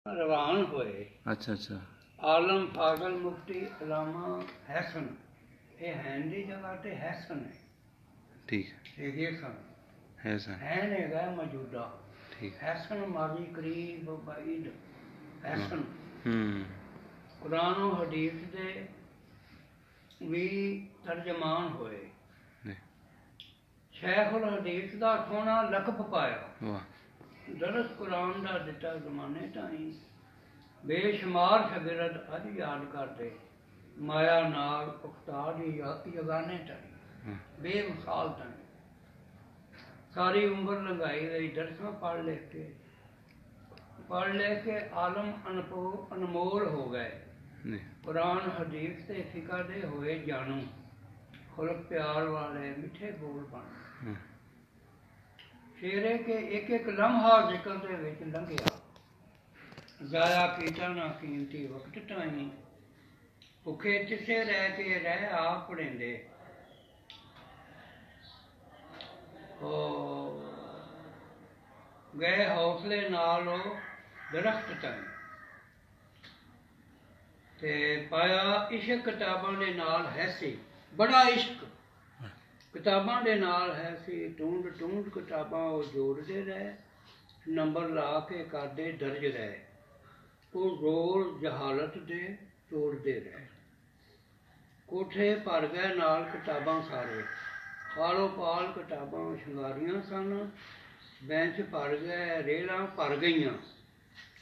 रवान होए। अच्छा अच्छा आलम फाजल मुफ्ती अलामा हैसन ये हैन दी जगह ते हैसन है ठीक ये सन है सर हैन है मौजूदा ठीक हैसन माजी करीब बाईद हैसन हम्म कुरान और हदीस दे भी तर्जमान होए। शेखुल हदीस दा सोना लकब पाया वाह दरस कुरान दा दिता जमाने ताई बेशुमार शगिरद अज याद करते माया नाल उस्ताद यगाने ताई बेमिसाल ताई सारी उम्र लंघाई गई दरसां पढ़ लिख के आलम अनमोल हो गए। कुरान हदीस से फिका दे होए जानू खुलक प्यार वाले मिठे बोल बन शेरे के एक लम्हा जिक्र दे विच लंघिया जाया कीता ना कीमती वक्त ताई भुखे तिसे रह के रह आप पढ़ेंदे गए हौसले नाल दरख्त ताई ते पाया इश्क किताबां दे नाल है सी बड़ा इश्क किताबां दे नाल है सी टूंड टूंड किताबां वो जोड़ते रहे नंबर ला के करदे दर्ज रहे वो रोल जहालत दे तोड़ते रहे कोठे भर गए नाल किताबां सारे खालो पाल किताबां शंगारियां सन बेंच भर गए रेलां भर गईयां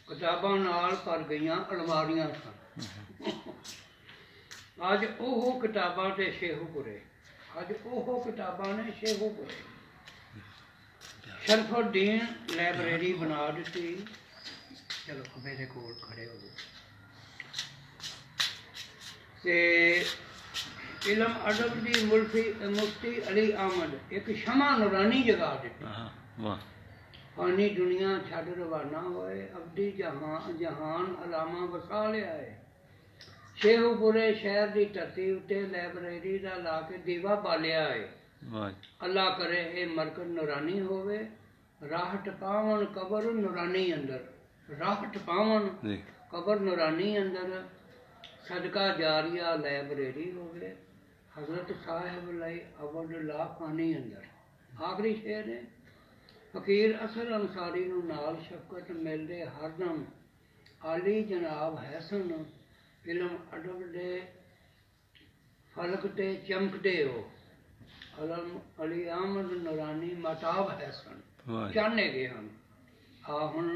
किताबां नाल भर गईयां अलमारियां सन अज ओह किताबां ते शेहूपुरे अज ओह किताबां ने शेहूपुरे शरफुद्दीन लाइब्रेरी बना दी। चलो मेरे कोल खड़े हो गए इलम अदब दी मुफ्ती अली अहमद एक शमा नूरानी जगा दी फानी दुनिया छड़ रवाना होए अब्दी जहान अलामा वसा लिया है शेहूपुरे शहर की धरती उत्ते लाइब्रेरी का ला के दीवा बालिया है अल्लाह करे ये मरकज नूरानी होवे राह टपावन कबर नूरानी अंदर राह टपावन कबर नूरानी अंदर सदका जारिया लाइब्रेरी होवे हजरत साहिब लाई अबदुल्ला खानी अंदर आखिरी शेर है फकीर असल अंसारी नूं नाल शफकत मिलदे हरदम आली जनाब हैसन इलम अदब दे फलक ते चमकदे हो अलम अली अहमद नूरानी मताब हैसन चाहने गए हम आ हुण